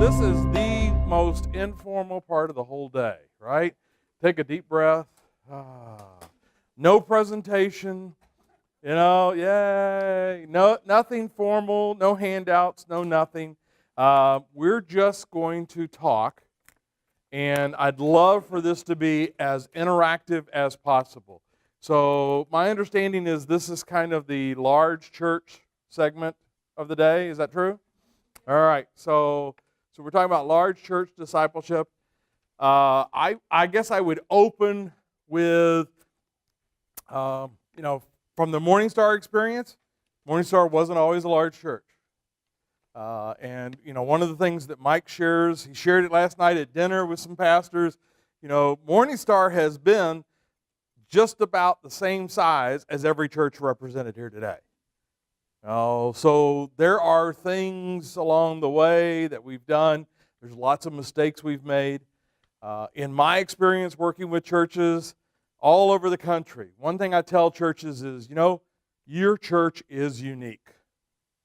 This is the most informal part of the whole day, right? Take a deep breath. No presentation, yay. No, nothing formal, no handouts, no nothing. We're just going to talk, and I'd love for this to be as interactive as possible. So my understanding is this is kind of the large church segment of the day. Is that true? All right. So we're talking about large church discipleship. I guess I would open with, from the Morning Star experience. Morning Star wasn't always a large church. And one of the things that Mike shares, he shared it last night at dinner with some pastors. Morning Star has been just about the same size as every church represented here today. So there are things along the way that we've done. There's lots of mistakes we've made. In my experience working with churches all over the country, one thing I tell churches is, your church is unique.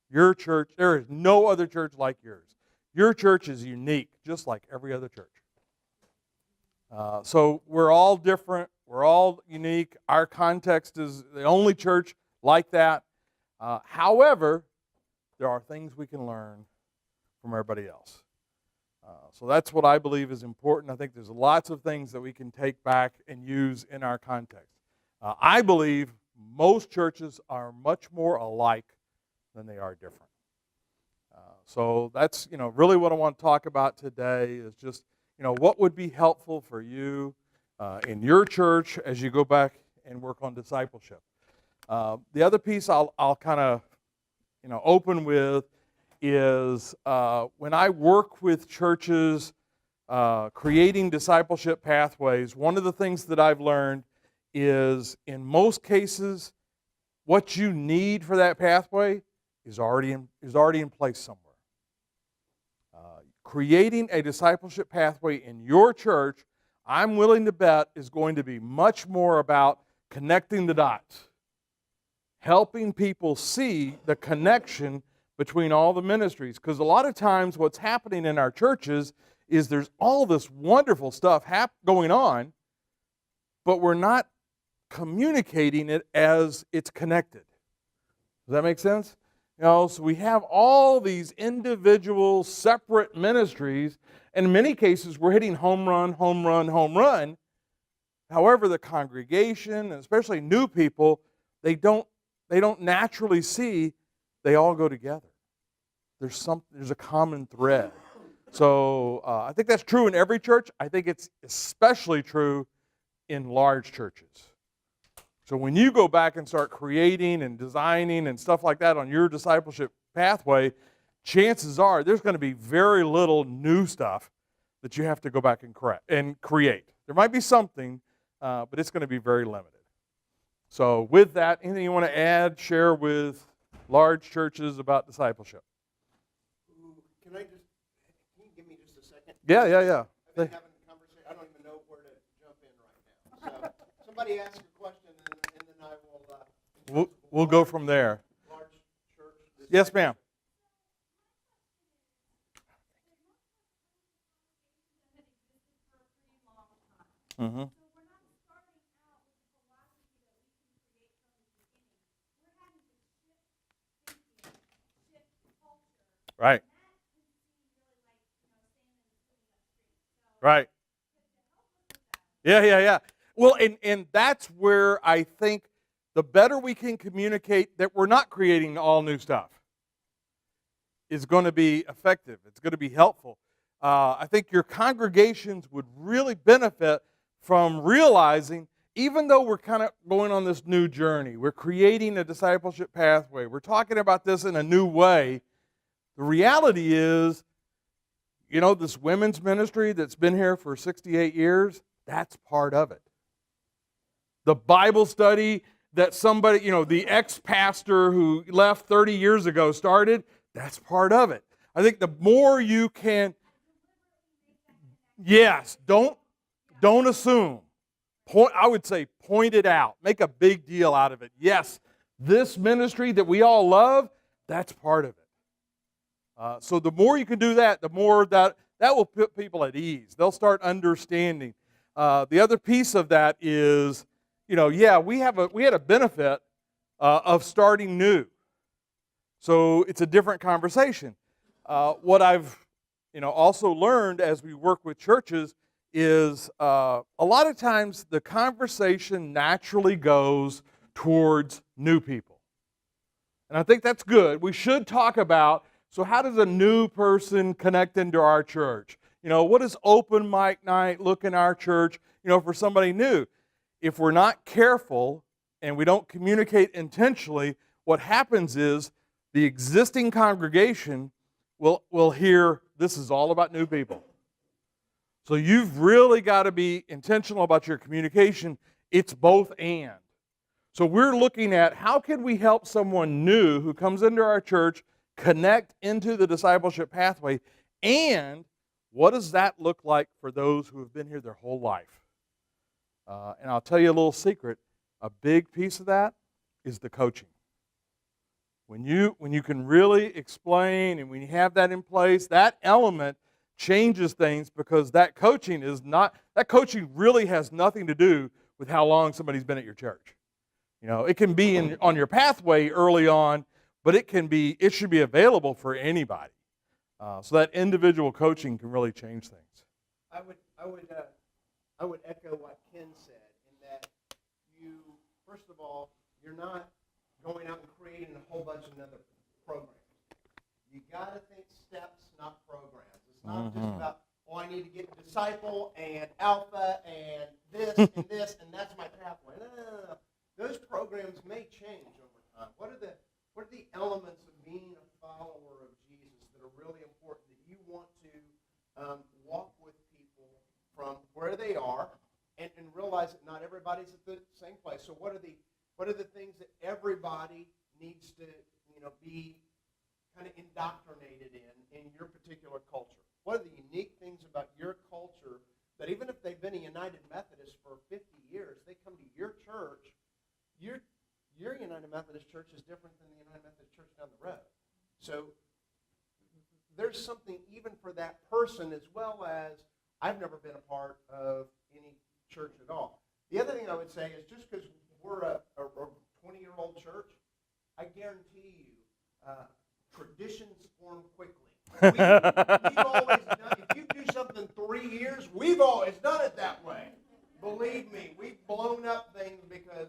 Your church, there is no other church like yours. Your church is unique, just like every other church. So we're all different. We're all unique. Our context is the only church like that. However, there are things we can learn from everybody else. So that's what I believe is important. I think there's lots of things that we can take back and use in our context. I believe most churches are much more alike than they are different. So that's, really what I want to talk about today is just, what would be helpful for you in your church as you go back and work on discipleship. The other piece I'll kind of, open with is when I work with churches creating discipleship pathways, one of the things that I've learned is in most cases, what you need for that pathway is already in place somewhere. Creating a discipleship pathway in your church, I'm willing to bet, is going to be much more about connecting the dots, helping people see the connection between all the ministries. Because a lot of times what's happening in our churches is there's all this wonderful stuff going on, but we're not communicating it as it's connected. Does that make sense? So we have all these individual separate ministries, and in many cases we're hitting home run, home run, home run. However, the congregation, and especially new people, they don't naturally see they all go together. There's a common thread. So I think that's true in every church. I think it's especially true in large churches. So when you go back and start creating and designing and stuff like that on your discipleship pathway, chances are there's going to be very little new stuff that you have to go back and create. There might be something, but it's going to be very limited. So with that, anything you want to add, share with large churches about discipleship? Can you give me just a second? Yeah. I've been having a conversation. I don't even know where to jump in right now. So somebody ask a question, and then I will... We'll go from there. Large church. Yes, ma'am. Mm-hmm. Right. Right. Yeah. Well, and that's where I think the better we can communicate that we're not creating all new stuff is going to be effective. It's going to be helpful. I think your congregations would really benefit from realizing, even though we're kind of going on this new journey, we're creating a discipleship pathway, we're talking about this in a new way, the reality is, this women's ministry that's been here for 68 years, that's part of it. The Bible study that somebody, the ex-pastor who left 30 years ago started, that's part of it. I think the more you can, yes, don't assume. I would say point it out. Make a big deal out of it. Yes, this ministry that we all love, that's part of it. So the more you can do that, the more that will put people at ease. They'll start understanding. The other piece of that is, yeah, we had a benefit of starting new. So it's a different conversation. What I've also learned as we work with churches is a lot of times the conversation naturally goes towards new people. And I think that's good. We should talk about, so how does a new person connect into our church? What does open mic night look in our church, for somebody new? If we're not careful and we don't communicate intentionally, what happens is the existing congregation will hear, this is all about new people. So you've really got to be intentional about your communication. It's both and. So we're looking at how can we help someone new who comes into our church connect into the discipleship pathway, and what does that look like for those who have been here their whole life? And I'll tell you a little secret. A big piece of that is the coaching. When you can really explain and when you have that in place, that element changes things, because that coaching really has nothing to do with how long somebody's been at your church. It can be on your pathway early on, but it should be available for anybody. So that individual coaching can really change things. I would echo what Ken said in that first of all, you're not going out and creating a whole bunch of other programs. You got to think steps, not programs. It's not just about, I need to get disciple and alpha and this and this, and that's my pathway. No. Those programs may change over time. What are the elements of being a follower of Jesus that are really important that you want to walk with people from where they are and realize that not everybody's at the same place. So what are the things that everybody needs to be kind of indoctrinated in your particular culture? What are the unique things about your culture that even if they've been a United Methodist for 50 years, they come to your church, your United Methodist church is different than the United Methodist church down the road. So there's something even for that person, as well as I've never been a part of any church at all. The other thing I would say is just because we're a 20-year-old church, I guarantee you traditions form quickly. We've always done, if you do something 3 years, we've always done it that way. Believe me, we've blown up things because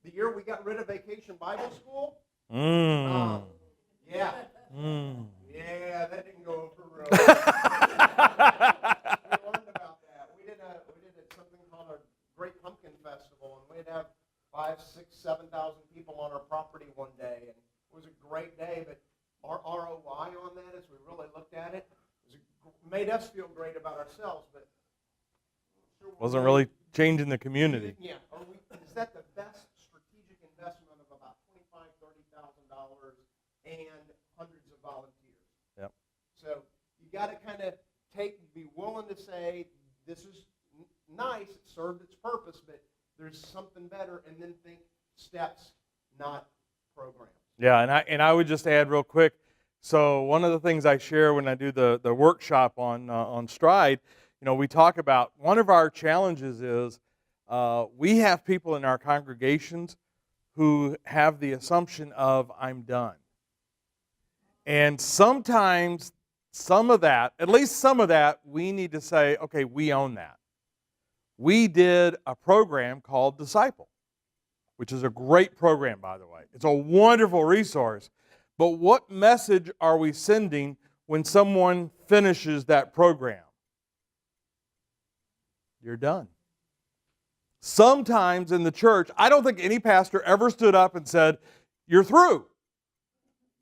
the year we got rid of Vacation Bible School, yeah, that didn't go over real well. We learned about that. We did something called a Great Pumpkin Festival, and we'd have 5,000, 6,000, 7,000 people on our property one day, and it was a great day, but our ROI on that, as we really looked at it, made us feel great about ourselves, but wasn't really changing the community. Yeah, is that the best strategic investment of about $25,000, $30,000 and hundreds of volunteers? Yep. So you got to kind of be willing to say, this is nice, it served its purpose, but there's something better, and then think steps, not programs. Yeah, and I would just add real quick. So one of the things I share when I do the workshop on Stride, we talk about one of our challenges is we have people in our congregations who have the assumption of I'm done, and sometimes at least some of that, we need to say, okay, we own that. We did a program called Disciple, which is a great program, by the way. It's a wonderful resource. But what message are we sending when someone finishes that program? You're done. Sometimes in the church, I don't think any pastor ever stood up and said, you're through.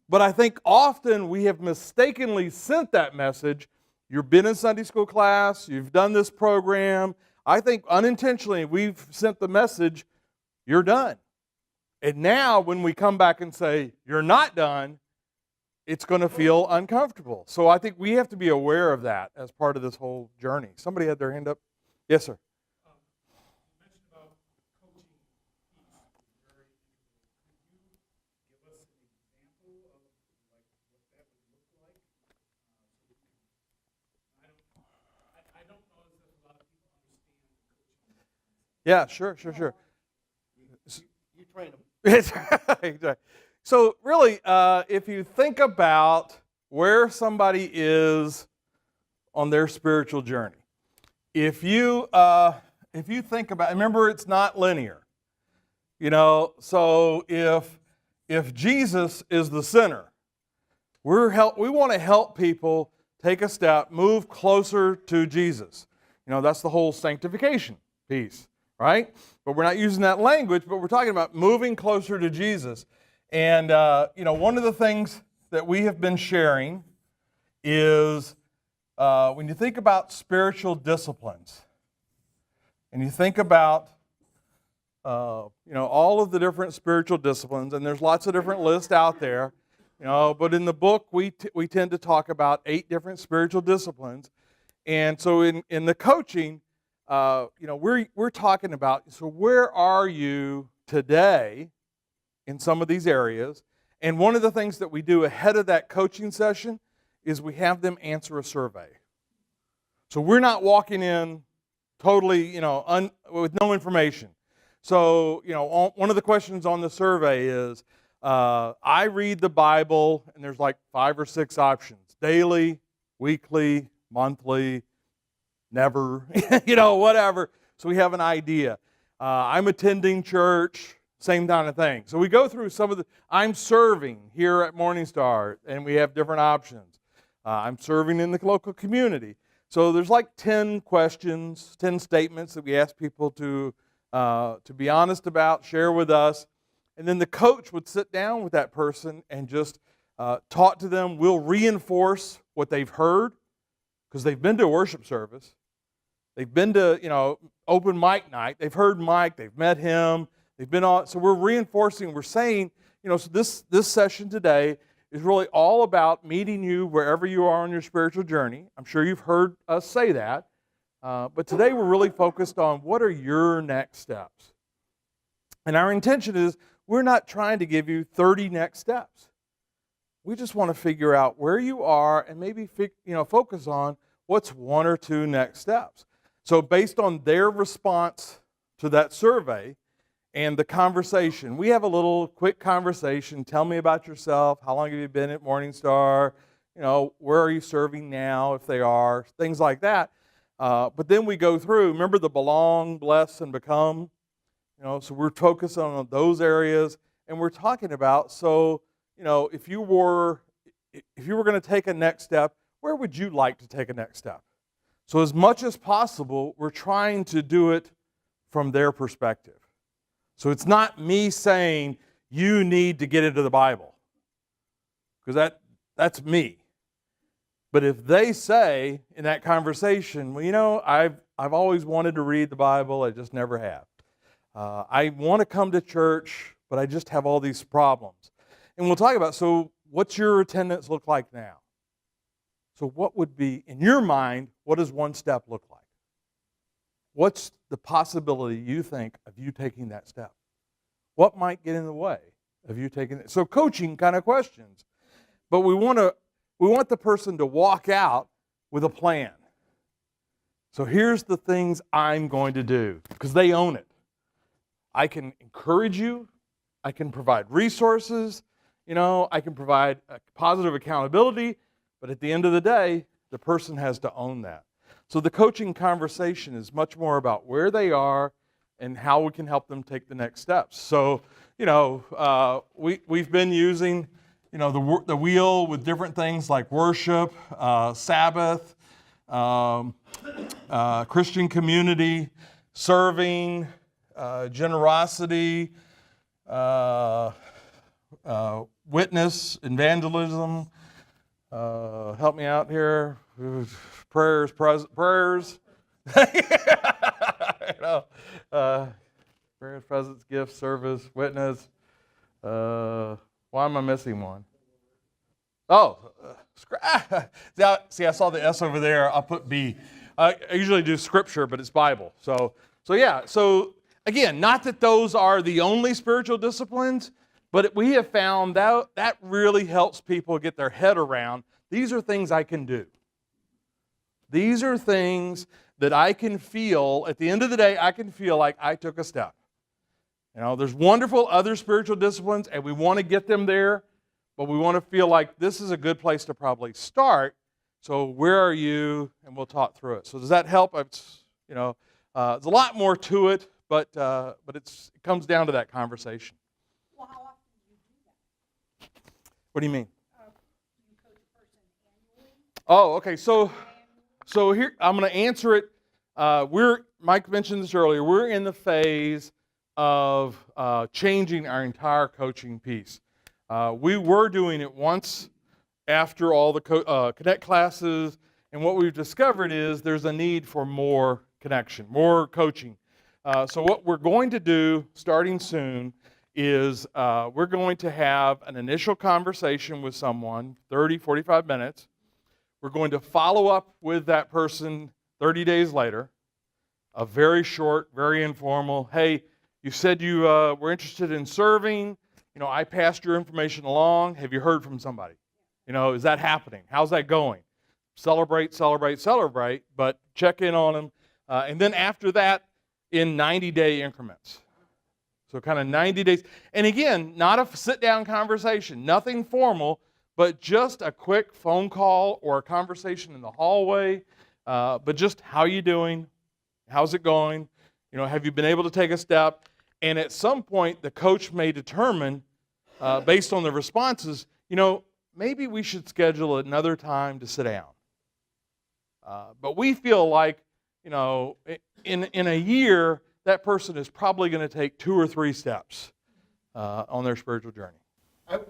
But I think often we have mistakenly sent that message. You've been in Sunday school class, you've done this program. I think unintentionally we've sent the message, you're done. And now when we come back and say, you're not done, it's going to feel uncomfortable. So I think we have to be aware of that as part of this whole journey. Somebody had their hand up. Yes, sir. You mentioned about coaching piece. Very interesting. Could you give us an example of what that would look like? Yeah, sure. You train them. Exactly. So really, if you think about where somebody is on their spiritual journey, if you think about, remember, it's not linear. So if Jesus is the center, we want to help people take a step, move closer to Jesus. That's the whole sanctification piece, right? But we're not using that language, but we're talking about moving closer to Jesus. And, one of the things that we have been sharing is when you think about spiritual disciplines, and you think about, all of the different spiritual disciplines, and there's lots of different lists out there, but in the book, we tend to talk about 8 different spiritual disciplines. And so in the coaching, we're talking about, so where are you today in some of these areas? And one of the things that we do ahead of that coaching session is we have them answer a survey. So we're not walking in totally, with no information. So, one of the questions on the survey is, I read the Bible, and there's like 5 or 6 options: daily, weekly, monthly, never, whatever. So we have an idea. I'm attending church, same kind of thing. So we go through some of the, I'm serving here at Morning Star, and we have different options. I'm serving in the local community. So there's like 10 questions, 10 statements that we ask people to be honest about, share with us. And then the coach would sit down with that person and just talk to them. We'll reinforce what they've heard, because they've been to a worship service. They've been to, open mic night. They've heard Mike. They've met him. They've been on. So we're reinforcing. We're saying, so this session today is really all about meeting you wherever you are on your spiritual journey. I'm sure you've heard us say that. But today we're really focused on what are your next steps. And our intention is we're not trying to give you 30 next steps. We just want to figure out where you are and maybe focus on what's 1 or 2 next steps. So based on their response to that survey and the conversation, we have a little quick conversation. Tell me about yourself. How long have you been at Morning Star? Where are you serving now, if they are, things like that. But then we go through, remember the belong, bless, and become? So we're focusing on those areas, and we're talking about, so, if you were going to take a next step, where would you like to take a next step? So as much as possible, we're trying to do it from their perspective. So it's not me saying, you need to get into the Bible, because that's me. But if they say in that conversation, well, I've always wanted to read the Bible, I just never have. I want to come to church, but I just have all these problems. And we'll talk about, so what's your attendance look like now? So what would be, in your mind, what does 1 step look like? What's the possibility you think of you taking that step? What might get in the way of you taking it? So coaching kind of questions. But we want the person to walk out with a plan. So here's the things I'm going to do, because they own it. I can encourage you. I can provide resources. I can provide positive accountability. But at the end of the day, the person has to own that. So the coaching conversation is much more about where they are and how we can help them take the next steps. So, we've been using, the wheel with different things like worship, Sabbath, Christian community, serving, generosity, witness, evangelism. Help me out here. Prayers. Prayers, presence, gifts, service, witness. Why am I missing one? Oh, see, I saw the S over there. I'll put B. I usually do scripture, but it's Bible. So again, not that those are the only spiritual disciplines, but we have found that really helps people get their head around, these are things I can do. These are things that I can feel, at the end of the day, I can feel like I took a step. You know, there's wonderful other spiritual disciplines, and we want to get them there, but we want to feel like this is a good place to probably start. So where are you? And we'll talk through it. So does that help? It's, you know, there's a lot more to it, but it comes down to that conversation. Well, how often do you do that? What do you mean? You coach a person annually? Oh, okay. So here I'm going to answer it. Mike mentioned this earlier. We're in the phase of changing our entire coaching piece. We were doing it once after all the Connect classes, and what we've discovered is there's a need for more connection, more coaching. So what we're going to do starting soon is we're going to have an initial conversation with someone, 30, 45 minutes. We're going to follow up with that person 30 days later, a very short, very informal, hey, you said you were interested in serving. You know, I passed your information along. Have you heard from somebody? You know, is that happening? How's that going? Celebrate, but check in on them. And then after that, in 90-day increments. So kind of 90 days. And again, not a sit-down conversation, nothing formal, but just a quick phone call or a conversation in the hallway. But just how you doing? How's it going? You know, have you been able to take a step? And at some point, the coach may determine, based on the responses, you know, maybe we should schedule another time to sit down. But we feel like, you know, in a year, that person is probably going to take 2 or 3 steps on their spiritual journey.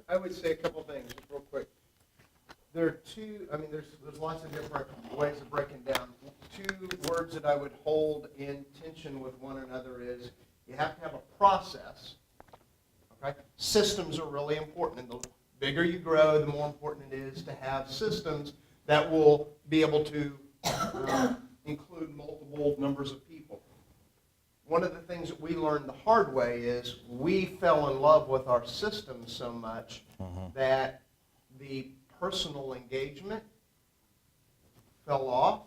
I would say a couple things, just real quick. There are there's lots of different ways of breaking down. 2 words that I would hold in tension with one another is you have to have a process. Okay? Systems are really important, and the bigger you grow, the more important it is to have systems that will be able to include multiple numbers of people. One of the things that we learned the hard way is we fell in love with our system so much that the personal engagement fell off,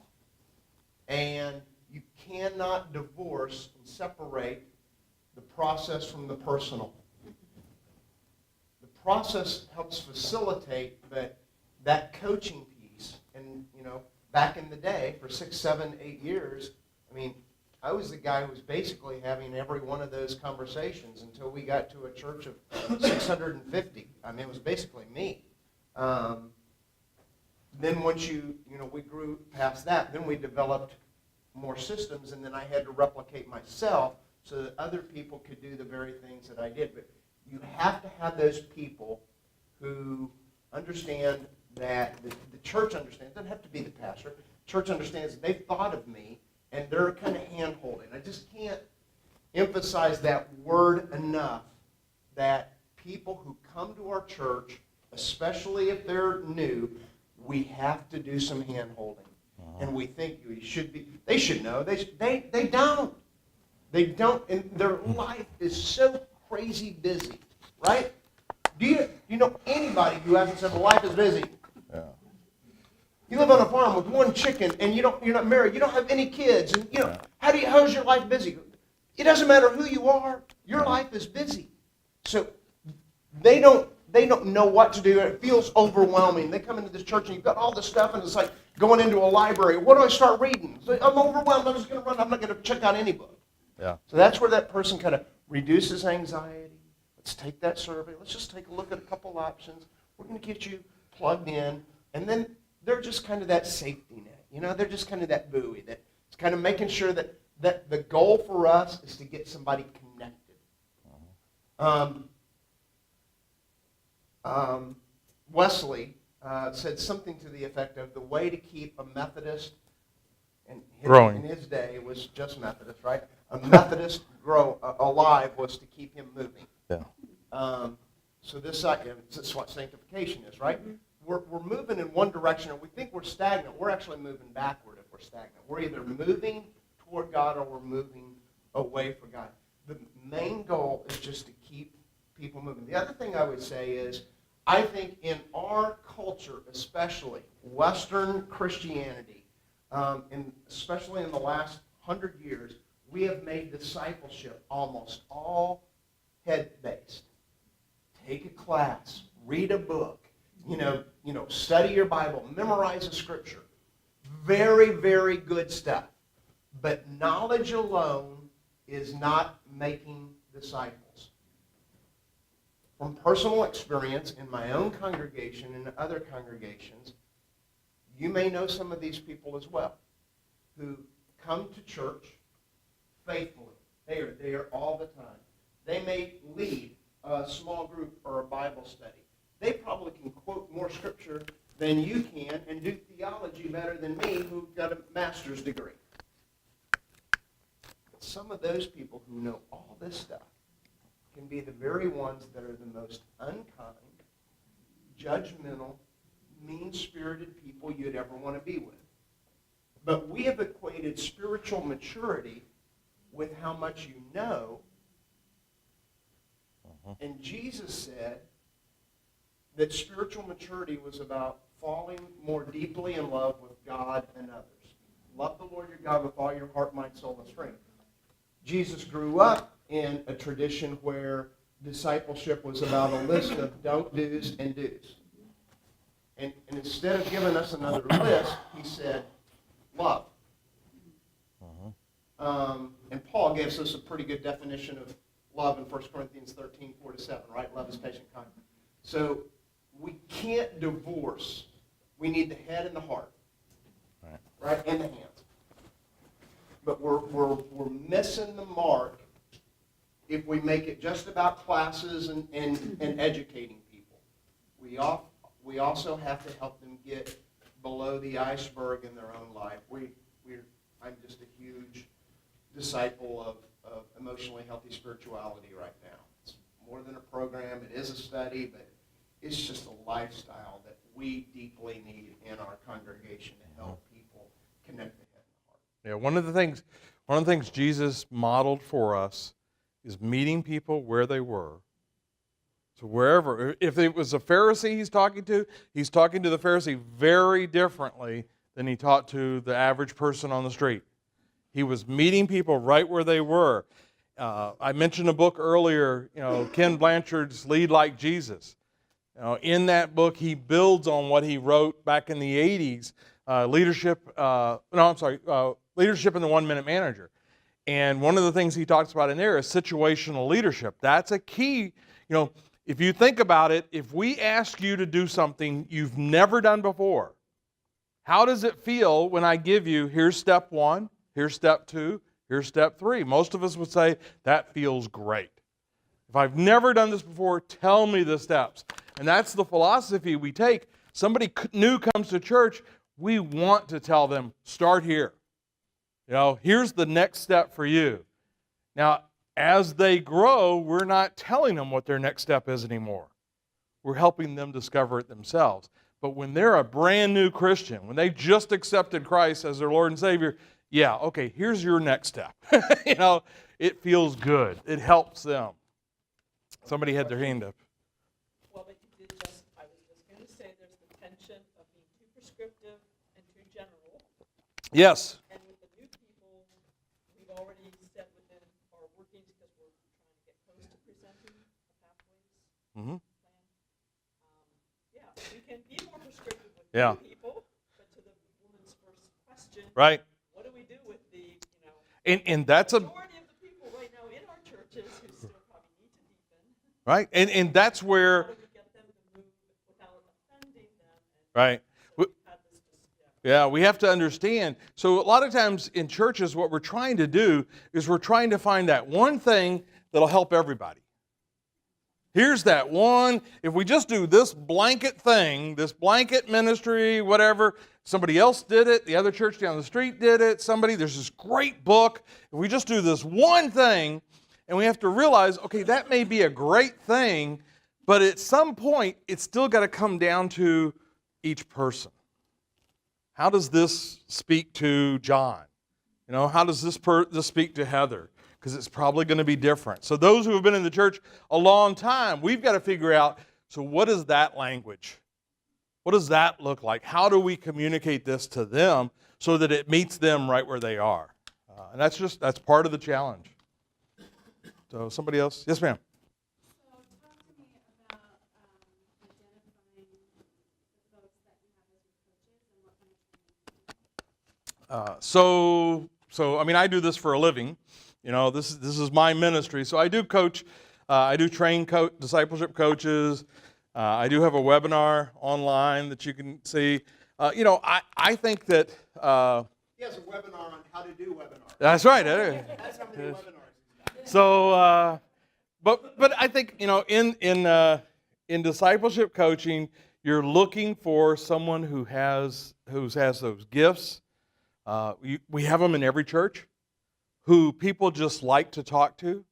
and you cannot divorce and separate the process from the personal. The process helps facilitate that coaching piece. And, you know, back in the day, for 6, 7, 8 years, I mean, I was the guy who was basically having every one of those conversations until we got to a church of 650. I mean, it was basically me. Then once we grew past that, then we developed more systems, and then I had to replicate myself so that other people could do the very things that I did. But you have to have those people who understand that the church understands. It doesn't have to be the pastor. The church understands that they've thought of me, and they're kind of hand-holding. I just can't emphasize that word enough, that people who come to our church, especially if they're new, we have to do some hand-holding. And we think they should know. They don't. They don't, and their life is so crazy busy, right? Do you know anybody who hasn't said life is busy? Yeah. You live on a farm with 1 chicken, and you're not married. You don't have any kids, and how's your life busy? It doesn't matter who you are. Your life is busy. So they don't know what to do. It feels overwhelming. They come into this church, and you've got all this stuff, and it's like going into a library. What do I start reading? I'm overwhelmed. I'm just going to run. I'm not going to check out any book. Yeah. So that's where that person kind of reduces anxiety. Let's take that survey. Let's just take a look at a couple options. We're going to get you plugged in. And then they're just kind of that safety net. You know, they're just kind of that buoy that's kind of making sure that the goal for us is to get somebody connected. Wesley said something to the effect of the way to keep a Methodist, and growing. In his day it was just Methodist, right? A Methodist alive was to keep him moving. Yeah. So this is what sanctification is, right? We're moving in one direction, and we think we're stagnant. We're actually moving backward if we're stagnant. We're either moving toward God or we're moving away from God. The main goal is just to keep people moving. The other thing I would say is, I think in our culture, especially Western Christianity, and especially in the last 100 years, we have made discipleship almost all head-based. Take a class, read a book, study your Bible, memorize a scripture. Very, very good stuff. But knowledge alone is not making disciples. From personal experience in my own congregation and other congregations, you may know some of these people as well who come to church faithfully. They are there all the time. They may lead a small group or a Bible study. They probably can quote more scripture than you can and do theology better than me, who got a master's degree. But some of those people who know all this stuff can be the very ones that are the most unkind, judgmental, mean-spirited people you'd ever want to be with. But we have equated spiritual maturity with how much you know. And Jesus said that spiritual maturity was about falling more deeply in love with God and others. Love the Lord your God with all your heart, mind, soul, and strength. Jesus grew up in a tradition where discipleship was about a list of don't do's and do's. And instead of giving us another list, he said, love. And Paul gives us a pretty good definition of love in 1 Corinthians 13, 4-7, right? Love is patient, kind. So we can't divorce. We need the head and the heart, right? And the hands. But we're missing the mark if we make it just about classes and educating people. We also have to help them get below the iceberg in their own life. I'm just a huge disciple of emotionally healthy spirituality right now. It's more than a program. It is a study, but it's just a lifestyle that we deeply need in our congregation to help people connect the head and the heart. Yeah, one of the things Jesus modeled for us is meeting people where they were. So wherever, if it was a Pharisee he's talking to the Pharisee very differently than he talked to the average person on the street. He was meeting people right where they were. I mentioned a book earlier, Ken Blanchard's Lead Like Jesus. In that book, he builds on what he wrote back in the 80s, Leadership in the 1 Minute Manager. And one of the things he talks about in there is situational leadership. That's a key. If you think about it, if we ask you to do something you've never done before, how does it feel when I give you, here's step 1, here's step 2, here's step 3? Most of us would say, that feels great. If I've never done this before, tell me the steps. And that's the philosophy we take. Somebody new comes to church, we want to tell them, start here. Here's the next step for you. Now, as they grow, we're not telling them what their next step is anymore. We're helping them discover it themselves. But when they're a brand new Christian, when they just accepted Christ as their Lord and Savior, yeah, okay, here's your next step. It feels good. It helps them. Somebody had their hand up. Well, but you did I was just going to say there's the tension of being too prescriptive and too general. Yes. And with the new people, we've already set within our workings because we're trying to get close to presenting a pathways plan. We can be more prescriptive with new people, but to the woman's first question, right? What do we do with the, and that's majority of the people right now in our churches who still probably need to deepen. Right, and that's where. How do we get them to move without offending them? Right. Yeah, we have to understand. So a lot of times in churches, what we're trying to do is we're trying to find that one thing that'll help everybody. Here's that one. If we just do this blanket thing, this blanket ministry, whatever, somebody else did it, the other church down the street did it, there's this great book. If we just do this one thing, and we have to realize, okay, that may be a great thing, but at some point, it's still got to come down to each person. How does this speak to John? How does this speak to Heather? Because it's probably going to be different. So those who have been in the church a long time, we've got to figure out, so what is that language? What does that look like? How do we communicate this to them so that it meets them right where they are. And that's part of the challenge. So somebody else? Yes, ma'am. So talk to me about identifying the folks that you have as your coaches and what kind of training. So I mean, I do this for a living. This is my ministry. So I do coach. I do train discipleship coaches. I do have a webinar online that you can see. I think that. He has a webinar on how to do webinars. That's right. That's how many webinars he's got. So, but I think in discipleship coaching, you're looking for someone who has those gifts. We have them in every church, who people just like to talk to,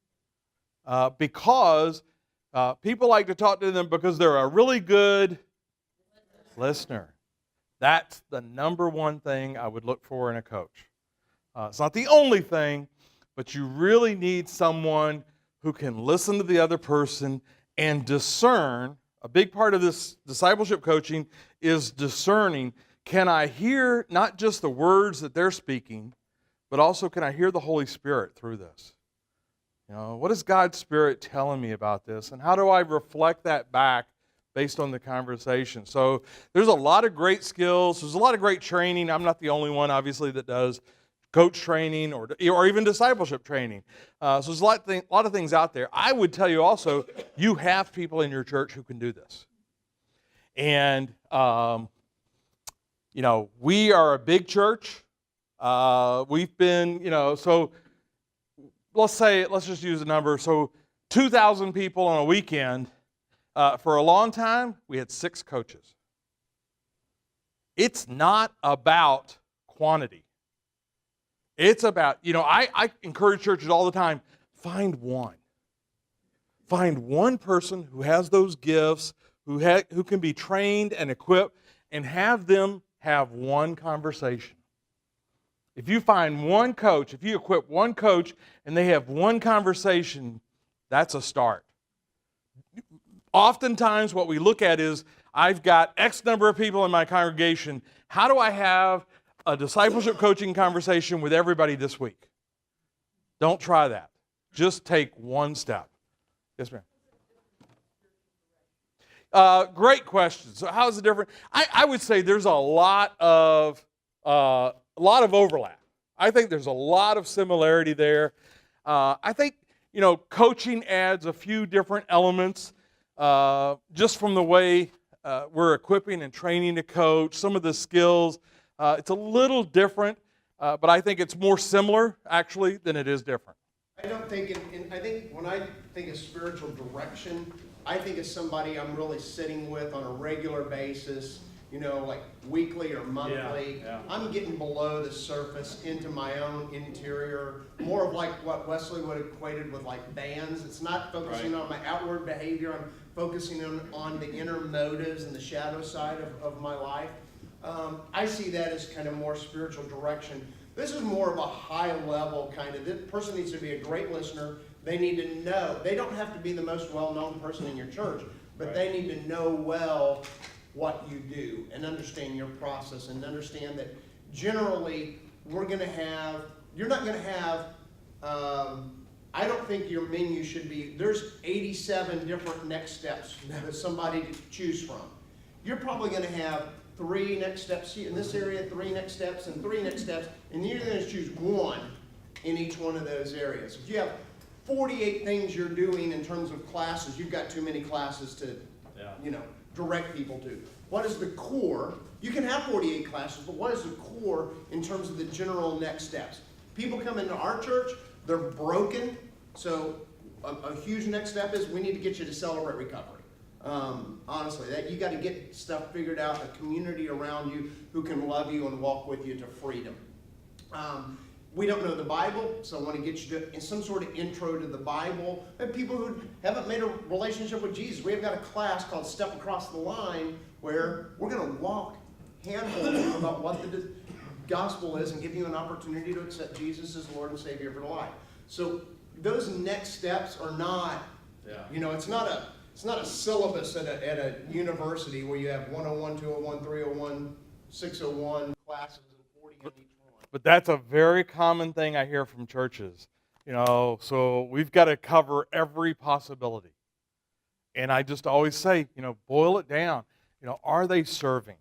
because people like to talk to them because they're a really good listener. That's the number one thing I would look for in a coach. It's not the only thing, but you really need someone who can listen to the other person and discern. A big part of this discipleship coaching is discerning. Can I hear not just the words that they're speaking, but also can I hear the Holy Spirit through this? What is God's Spirit telling me about this? And how do I reflect that back based on the conversation? So there's a lot of great skills. There's a lot of great training. I'm not the only one, obviously, that does coach training or even discipleship training. So there's a lot of things out there. I would tell you also, you have people in your church who can do this. And, we are a big church. We've been, so let's just use a number. So 2,000 people on a weekend. For a long time, we had 6 coaches. It's not about quantity. It's about, I encourage churches all the time, find one. Find one person who has those gifts, who can be trained and equipped, and have them have one conversation. If you find one coach, if you equip one coach and they have one conversation, that's a start. Oftentimes what we look at is, I've got X number of people in my congregation. How do I have a discipleship coaching conversation with everybody this week? Don't try that. Just take one step. Yes, ma'am. Great question. So how is it different? I would say there's a lot of overlap. I think there's a lot of similarity there. I think, coaching adds a few different elements. Just from the way we're equipping and training to coach, some of the skills, it's a little different, but I think it's more similar, actually, than it is different. I don't think, I think when I think of spiritual direction, I think of somebody I'm really sitting with on a regular basis, like weekly or monthly. Yeah. I'm getting below the surface into my own interior, more of like what Wesley would have equated with like bands. It's not focusing on my outward behavior. I'm focusing on the inner motives and the shadow side of my life. I see that as kind of more spiritual direction. This is more of a high level kind of, this person needs to be a great listener. They need to know, they don't have to be the most well-known person in your church, but they need to know well what you do and understand your process and understand that generally you're not going to have, I don't think your menu should be, there's 87 different next steps for somebody to choose from. You're probably going to have 3 next steps in this area, 3 next steps, and 3 next steps, and you're going to choose one in each one of those areas. If you have 48 things you're doing in terms of classes, you've got too many classes to, direct people to. What is the core? You can have 48 classes, but what is the core in terms of the general next steps? People come into our church, they're broken, so a huge next step is we need to get you to celebrate recovery. Honestly, that you got to get stuff figured out, a community around you who can love you and walk with you to freedom. We don't know the Bible, so I want to get you to some sort of intro to the Bible. And people who haven't made a relationship with Jesus, we've got a class called Step Across the Line where we're going to walk hand-hold you about what the gospel is and give you an opportunity to accept Jesus as Lord and Savior of your life. So those next steps are not, it's not a syllabus at a university where you have 101, 201, 301, 601 classes and 40 on each But that's a very common thing I hear from churches. So we've got to cover every possibility. And I just always say, boil it down. Are they serving?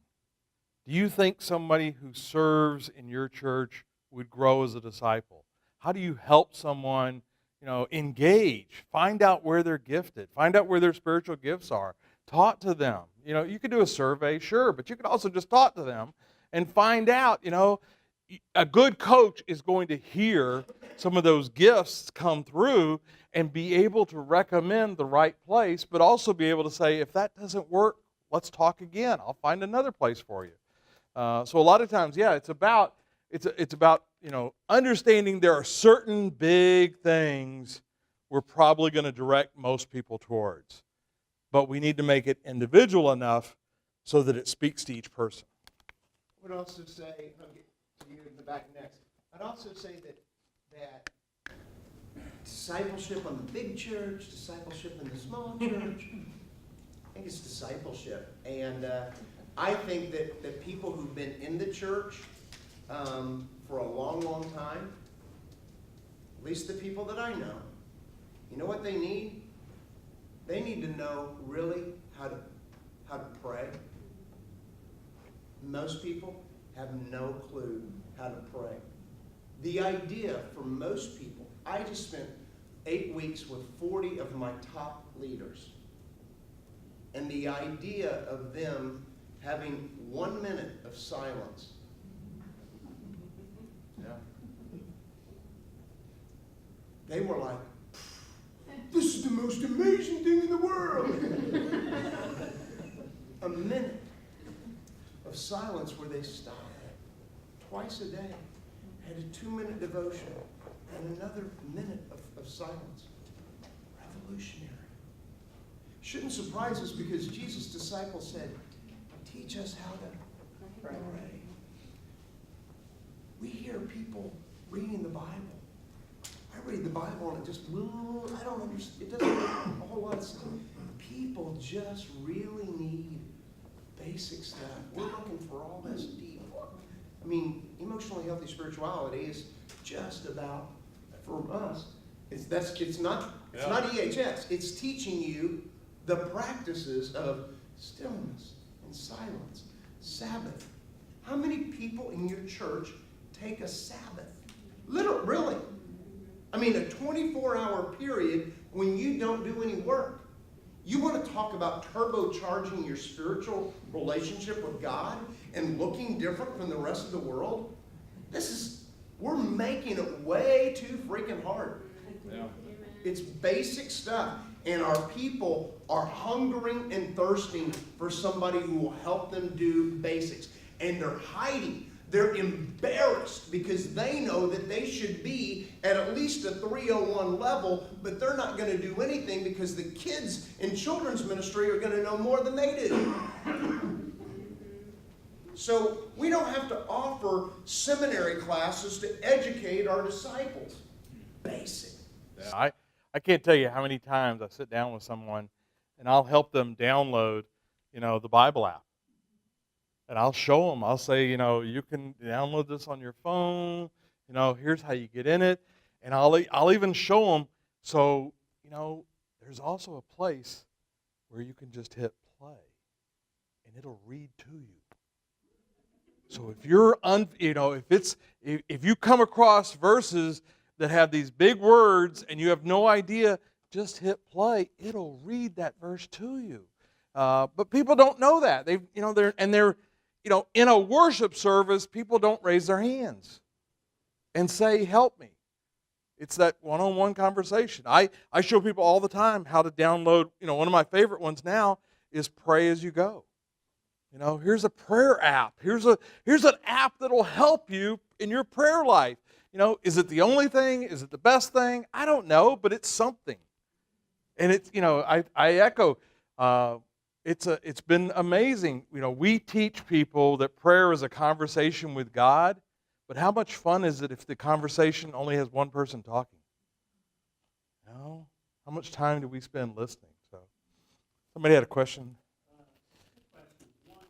Do you think somebody who serves in your church would grow as a disciple? How do you help someone, engage? Find out where they're gifted. Find out where their spiritual gifts are. Talk to them. You could do a survey, sure, but you could also just talk to them and find out, a good coach is going to hear some of those gifts come through and be able to recommend the right place, but also be able to say, if that doesn't work, let's talk again. I'll find another place for you. So a lot of times, it's about understanding there are certain big things we're probably going to direct most people towards, but we need to make it individual enough so that it speaks to each person. I would also say, I'll get to you in the back next. I'd also say that discipleship on the big church, discipleship in the small church, I think it's discipleship. And I think that people who've been in the church for a long, long time, at least the people that I know, you know what they need? They need to know really how to pray. Most people have no clue how to pray. The idea for most people, I just spent 8 weeks with 40 of my top leaders. And the idea of them having 1 minute of silence. Yeah. They were like, this is the most amazing thing in the world. A minute of silence where they stopped twice a day, had a 2-minute devotion, and another minute of silence. Revolutionary. Shouldn't surprise us because Jesus' disciples said, teach us how to pray. We hear people reading the Bible. I read the Bible and it just, I don't understand. It doesn't make a whole lot of sense. People just really need basic stuff. We're looking for all this deep. I mean, emotionally healthy spirituality is just about, for us, it's not EHS. It's teaching you the practices of stillness and silence, Sabbath. How many people in your church take a Sabbath? Really. I mean, a 24-hour period when you don't do any work. You want to talk about turbocharging your spiritual relationship with God and looking different from the rest of the world? We're making it way too freaking hard. Yeah. It's basic stuff. And our people are hungering and thirsting for somebody who will help them do basics. And they're hiding. They're embarrassed because they know that they should be at least a 301 level, but they're not going to do anything because the kids in children's ministry are going to know more than they do. So we don't have to offer seminary classes to educate our disciples. Basic. Yeah, I can't tell you how many times I sit down with someone and I'll help them download, the Bible app. And I'll show them. I'll say, you can download this on your phone. Here's how you get in it. And I'll even show them. So, there's also a place where you can just hit play, and it'll read to you. So if you're, if you come across verses that have these big words and you have no idea, just hit play. It'll read that verse to you. But people don't know that. They're in a worship service, people don't raise their hands and say, help me. It's that one-on-one conversation. I show people all the time how to download, one of my favorite ones now is Pray As You Go. Here's a prayer app. Here's an app that'll help you in your prayer life. Is it the only thing? Is it the best thing? I don't know, but it's something. And it's, I echo, it's been amazing. We teach people that prayer is a conversation with God, but how much fun is it if the conversation only has one person talking? How much time do we spend listening? So, somebody had a question. One,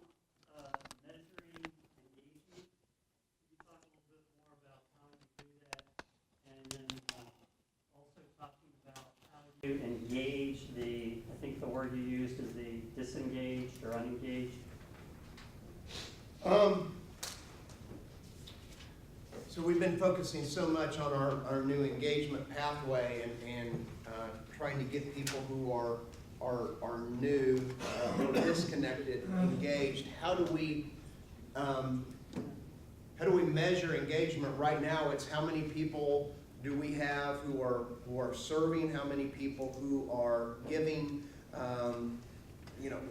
measuring engagement. Could you talk a little bit more to engage I think the word you used is the disengaged or unengaged? So we've been focusing so much on our new engagement pathway and trying to get people who are new, disconnected, engaged. How do we measure engagement? Right now, it's how many people do we have who are serving, how many people who are giving.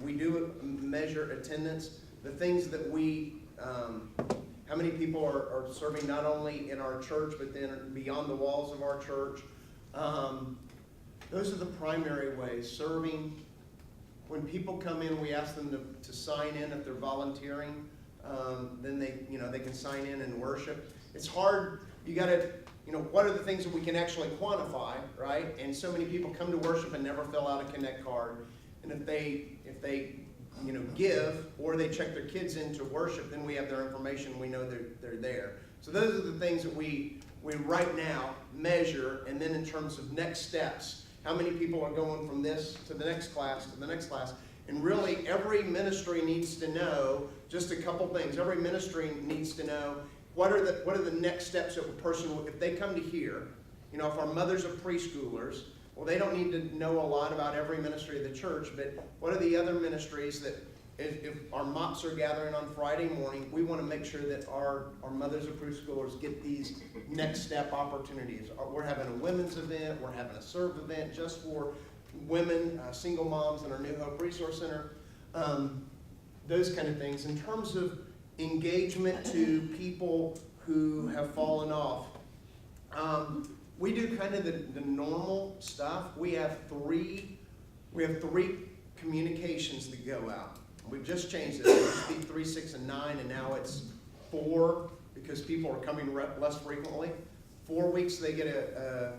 We do measure attendance. The things that how many people are serving not only in our church, but then beyond the walls of our church. Those are the primary ways. Serving. When people come in, we ask them to sign in if they're volunteering. Then they can sign in and worship. It's hard. You got to, what are the things that we can actually quantify, right? And so many people come to worship and never fill out a Connect card. And if they give, or they check their kids into worship, then we have their information. We know they're there. So those are the things that we right now measure. And then in terms of next steps, how many people are going from this to the next class to the next class? And really, every ministry needs to know just a couple things. Every ministry needs to know what are the next steps of a person, if they come to here. If our mothers are preschoolers, well, they don't need to know a lot about every ministry of the church, but what are the other ministries that, if our MOPS are gathering on Friday morning, we want to make sure that our mothers of preschoolers get these next step opportunities. We're having a women's event, we're having a serve event just for women, single moms in our New Hope Resource Center, those kind of things. In terms of engagement to people who have fallen off, we do kind of the normal stuff. We have three communications that go out. We've just changed it. It used to be 3, 6, and 9, and now it's 4 because people are coming less frequently. 4 weeks they get a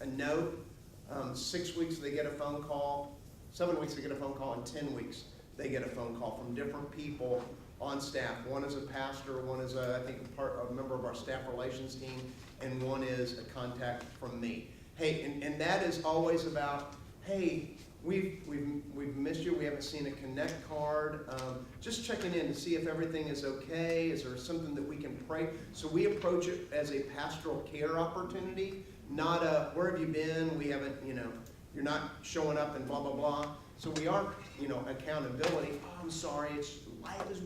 note. 6 weeks they get a phone call. 7 weeks they get a phone call, and 10 weeks they get a phone call from different people on staff. One is a pastor, one is a member of our staff relations team, and one is a contact from me. Hey, and that is always about, hey, we've missed you. We haven't seen a Connect card. Just checking in to see if everything is okay. Is there something that we can pray? So we approach it as a pastoral care opportunity, not a where have you been? We haven't, you're not showing up and blah blah blah. So we are, accountability. Oh, I'm sorry, life it's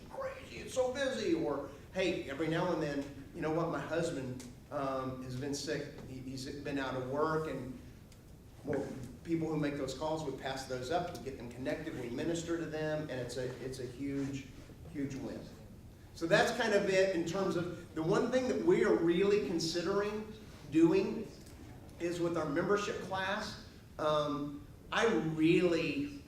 crazy. It's so busy. Or hey, every now and then, my husband has been sick. He's been out of work, and well, people who make those calls, we pass those up, we get them connected, we minister to them, and it's a huge win. So that's kind of it in terms of the one thing that we are really considering doing is with our membership class. I really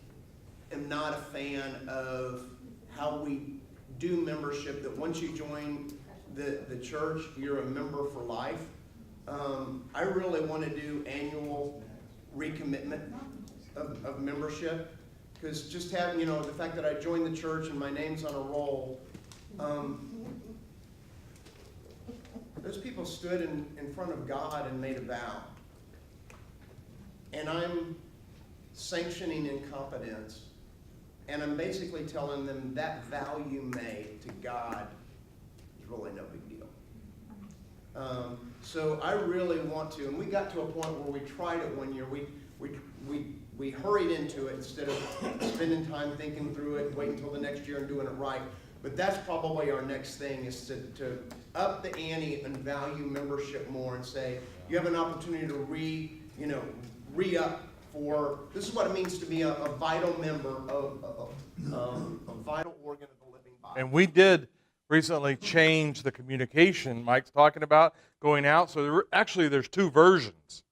am not a fan of how we do membership, that once you join the church, you're a member for life. I really want to do annual recommitment of membership, because just having, the fact that I joined the church and my name's on a roll, those people stood in front of God and made a vow. And I'm sanctioning incompetence, and I'm basically telling them that vow you made to God is really no big deal. So I really want to, and we got to a point where we tried it one year. We hurried into it instead of spending time thinking through it, waiting until the next year and doing it right. But that's probably our next thing, is to up the ante and value membership more, and say you have an opportunity to re-up for, this is what it means to be a vital member of a vital organ of the living body. And we did recently change the communication Mike's talking about going out. So there's 2 versions.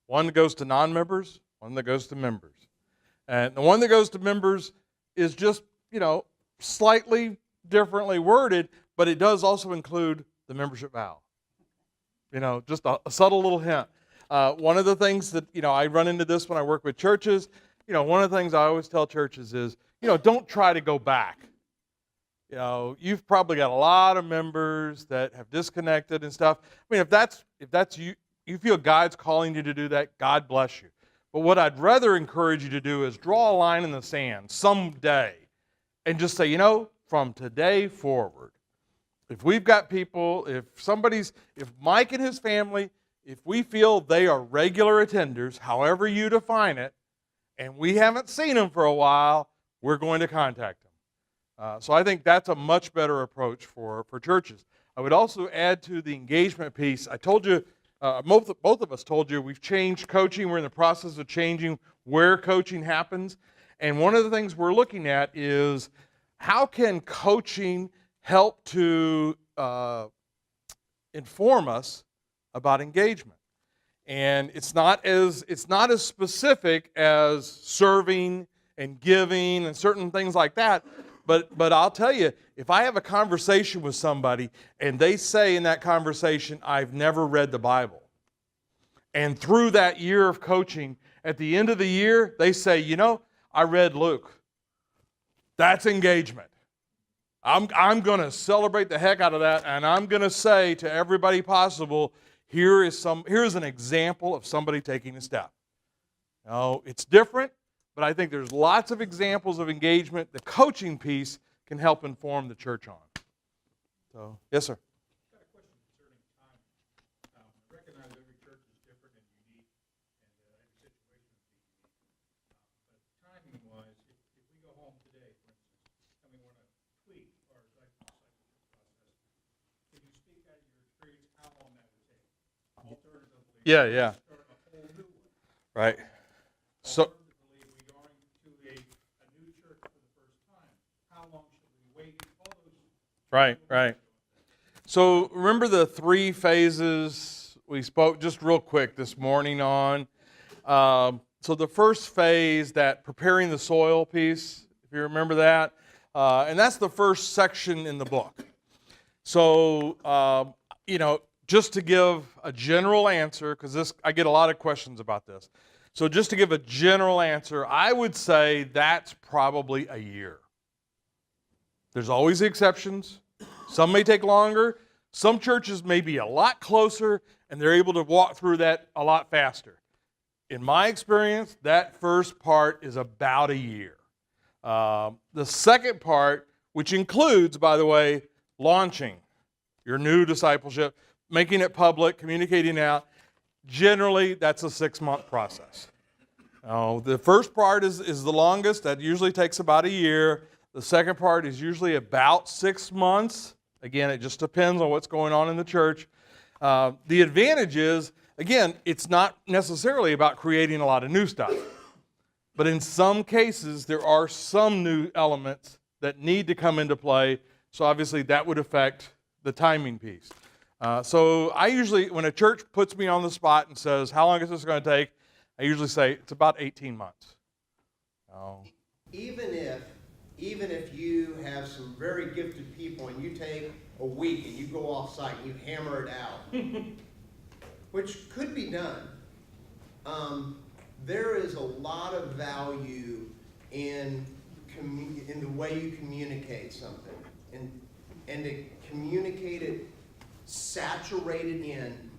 One that goes to non-members, one that goes to members. And the one that goes to members is just, slightly differently worded, but it does also include the membership vow. Just a subtle little hint. One of the things that, I run into this when I work with churches, one of the things I always tell churches is, don't try to go back. You've probably got a lot of members that have disconnected and stuff. I mean, if that's you, you feel God's calling you to do that, God bless you. But what I'd rather encourage you to do is draw a line in the sand someday and just say, from today forward, if we've got people, if Mike and his family, if we feel they are regular attenders, however you define it, and we haven't seen them for a while, we're going to contact them. So I think that's a much better approach for churches. I would also add to the engagement piece, I told you, both of us told you, we've changed coaching. We're in the process of changing where coaching happens. And one of the things we're looking at is how can coaching help to inform us about engagement? And it's not as specific as serving and giving and certain things like that. But I'll tell you, if I have a conversation with somebody and they say in that conversation, I've never read the Bible, and through that year of coaching, at the end of the year, they say, I read Luke. That's engagement. I'm going to celebrate the heck out of that, and I'm going to say to everybody possible, here's an example of somebody taking a step. Now, it's different, but I think there's lots of examples of engagement. The coaching piece can help inform the church on. So, yes, sir. I've got a question concerning timing. I recognize every church is different and unique, and every situation is unique. But timing-wise, if we go home today, for instance, and we want to tweak our discipleship process, can you speak out of your experience how long that would take? Alternatively, Yeah. start a whole new one. Right. So, Alternatively, if we're going to a new church for the first time, how long should we wait? All those. right. So remember the 3 phases we spoke just real quick this morning on? So the first phase, that preparing the soil piece, if you remember that, and that's the first section in the book. So, just to give a general answer, because I get a lot of questions about this. So just to give a general answer, I would say that's probably a year. There's always exceptions. Some may take longer. Some churches may be a lot closer, and they're able to walk through that a lot faster. In my experience, that first part is about a year. The second part, which includes, by the way, launching your new discipleship, making it public, communicating out, generally that's a 6-month process. The first part is the longest. That usually takes about a year. The second part is usually about 6 months. Again, it just depends on what's going on in the church. The advantage is, again, it's not necessarily about creating a lot of new stuff. But in some cases, there are some new elements that need to come into play. So obviously that would affect the timing piece. So I usually, when a church puts me on the spot and says, how long is this going to take? I usually say it's about 18 months. Even if you have some very gifted people and you take a week and you go off site and you hammer it out, which could be done, there is a lot of value in the way you communicate something, and to communicate it saturated in,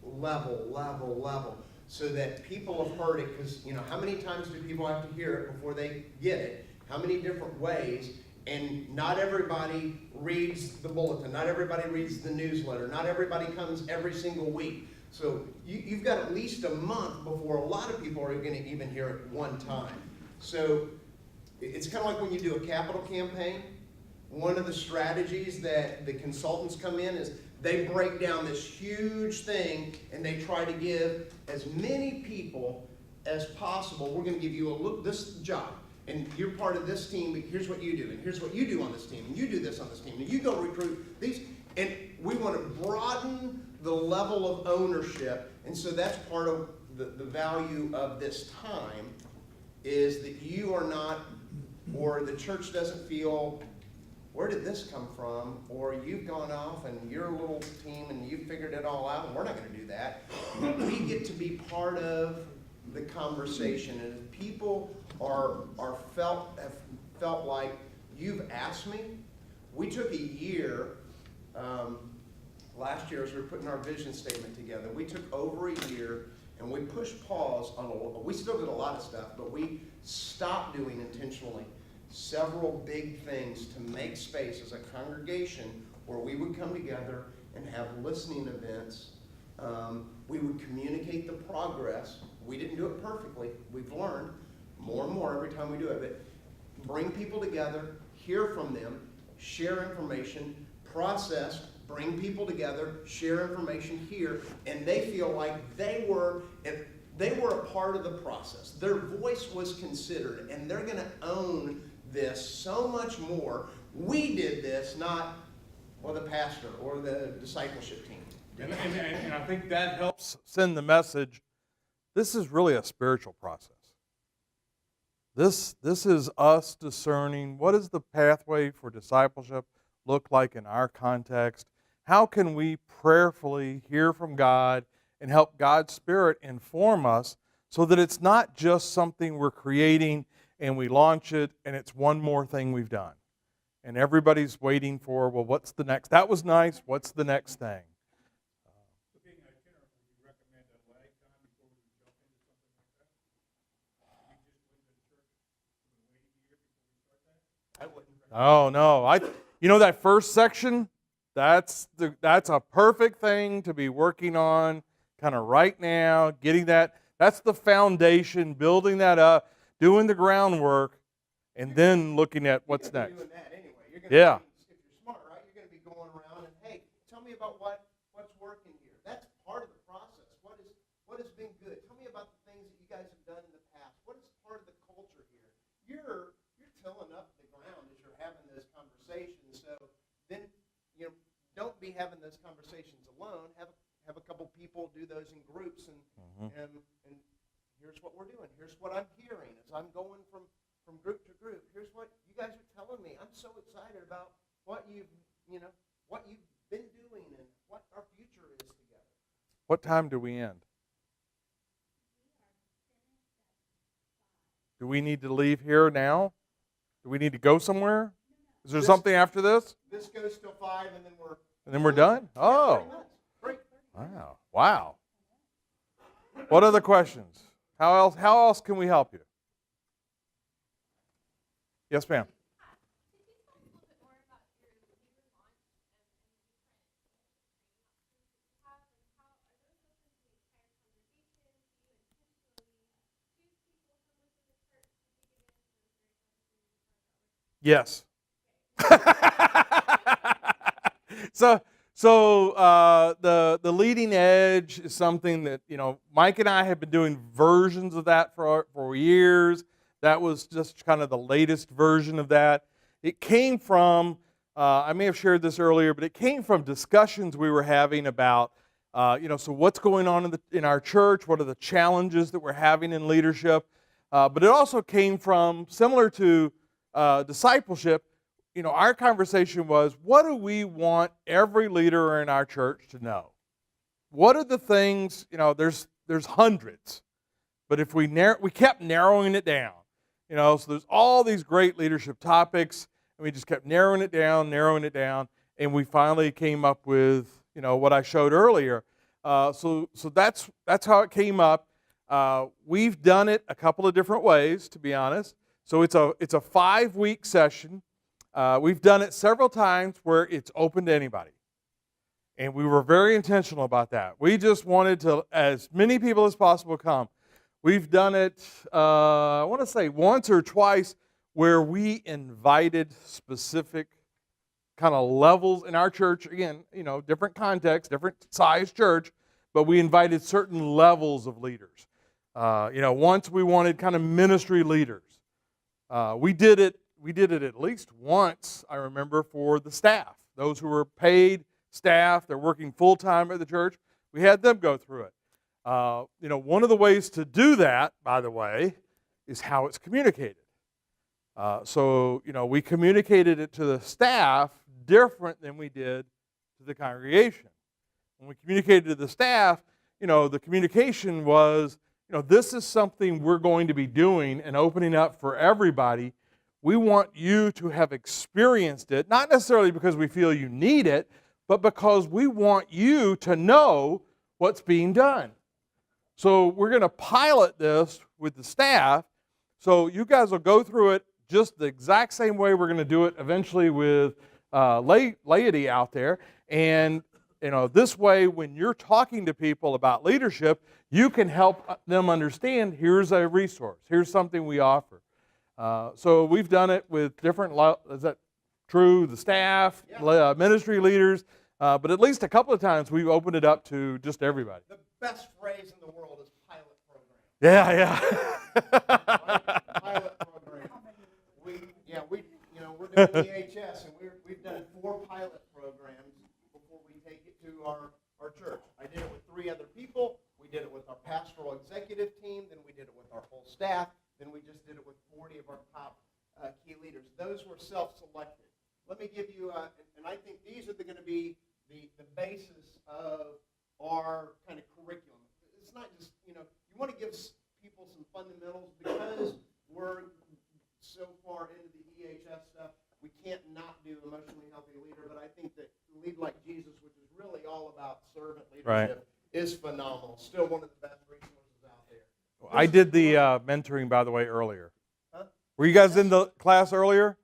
level, so that people have heard it. Because how many times do people have to hear it before they get it? How many different ways? And not everybody reads the bulletin. Not everybody reads the newsletter. Not everybody comes every single week. So you've got at least a month before a lot of people are going to even hear it one time. So it's kind of like when you do a capital campaign. One of the strategies that the consultants come in is they break down this huge thing and they try to give as many people as possible. We're going to give you this job, and you're part of this team, but here's what you do, and here's what you do on this team, and you do this on this team, and you go recruit these. And we want to broaden the level of ownership, and so that's part of the value of this time, is that you are not, or the church doesn't feel, where did this come from? Or you've gone off and you're a little team and you figured it all out, and we're not going to do that. We get to be part of the conversation, and if people have felt like you've asked me. We took a year last year as we were putting our vision statement together, we took over a year and we pushed pause on we still did a lot of stuff, but we stopped doing intentionally several big things to make space as a congregation where we would come together and have listening events. We would communicate the progress. We didn't do it perfectly. We've learned more and more every time we do it, but bring people together, hear from them, share information, process, bring people together, share information here, and they feel like they were a part of the process. Their voice was considered, and they're going to own this so much more. We did this, not the pastor or the discipleship team. And I think that helps send the message, this is really a spiritual process. This is us discerning what does the pathway for discipleship look like in our context. How can we prayerfully hear from God and help God's Spirit inform us so that it's not just something we're creating and we launch it and it's one more thing we've done. And everybody's waiting for, well, what's the next? That was nice. What's the next thing? So being an itinerant, would you recommend a lag time before we jump into something like that? We just went to the church and waiting a year before we start that? I wouldn't. Oh, no. That first section, that's a perfect thing to be working on kind of right now, getting that. That's the foundation, building that up, doing the groundwork, and then looking at what's You're gonna next. be doing that anyway. You're gonna Yeah. be, if you're smart, right? You're going to be going around and, hey, tell me about what's working here. That's part of the process. What has been good? Tell me about the things that you guys have done in the past. What is part of the culture here? You're tilling up the ground as you're having those conversations. So then don't be having those conversations alone. Have a couple people do those in groups and here's what we're doing. Here's what I'm hearing as I'm going from group to group. Here's what you guys are telling me. I'm so excited about what you've been doing and what our future is together. What time do we end? Do we need to leave here now? Do we need to go somewhere? Is there something after this? This goes till 5 and then we're done? Oh. 30 minutes. Great. Wow. What other questions? How else can we help you? Yes, ma'am. Yes. So the leading edge is something that Mike and I have been doing versions of that for years. That was just kind of the latest version of that. It came from I may have shared this earlier, but it came from discussions we were having about so what's going on in our church? What are the challenges that we're having in leadership? But it also came from, similar to discipleship, our conversation was, what do we want every leader in our church to know? What are the things, there's hundreds, but if we kept narrowing it down, so there's all these great leadership topics, and we just kept narrowing it down, and we finally came up with, what I showed earlier. So that's how it came up. We've done it a couple of different ways, to be honest. So it's a 5-week session. We've done it several times where it's open to anybody. And we were very intentional about that. We just wanted to, as many people as possible come. We've done it, I want to say once or twice, where we invited specific kind of levels in our church. Again, different context, different size church, but we invited certain levels of leaders. Once we wanted kind of ministry leaders. We did it at least once, I remember, for the staff. Those who were paid staff, they're working full-time at the church. We had them go through it. One of the ways to do that, by the way, is how it's communicated. We communicated it to the staff different than we did to the congregation. When we communicated to the staff, the communication was, this is something we're going to be doing and opening up for everybody. We want you to have experienced it, not necessarily because we feel you need it, but because we want you to know what's being done. So we're going to pilot this with the staff. So you guys will go through it just the exact same way we're going to do it eventually with laity out there. And this way, when you're talking to people about leadership, you can help them understand, here's a resource, here's something we offer. So we've done it with different, is that true, the staff, ministry leaders, but at least a couple of times we've opened it up to just everybody. The best phrase in the world is pilot program. Yeah. Right? Pilot program. We're doing EHS, and we've done 4 pilot programs before we take it to our church. I did it with 3 other people. We did it with our pastoral executive team. Then we did it with our whole staff. Then we just did it with 40 of our top key leaders. Those were self-selected. Let me give you, and I think these are going to be the basis of our kind of curriculum. It's not just, you want to give people some fundamentals because we're so far into the EHS stuff. We can't not do emotionally healthy leader, but I think that Lead Like Jesus, which is really all about servant leadership, is phenomenal. Still one of the best resources out there. I did the mentoring, by the way, earlier. Huh? Were you guys in the class earlier?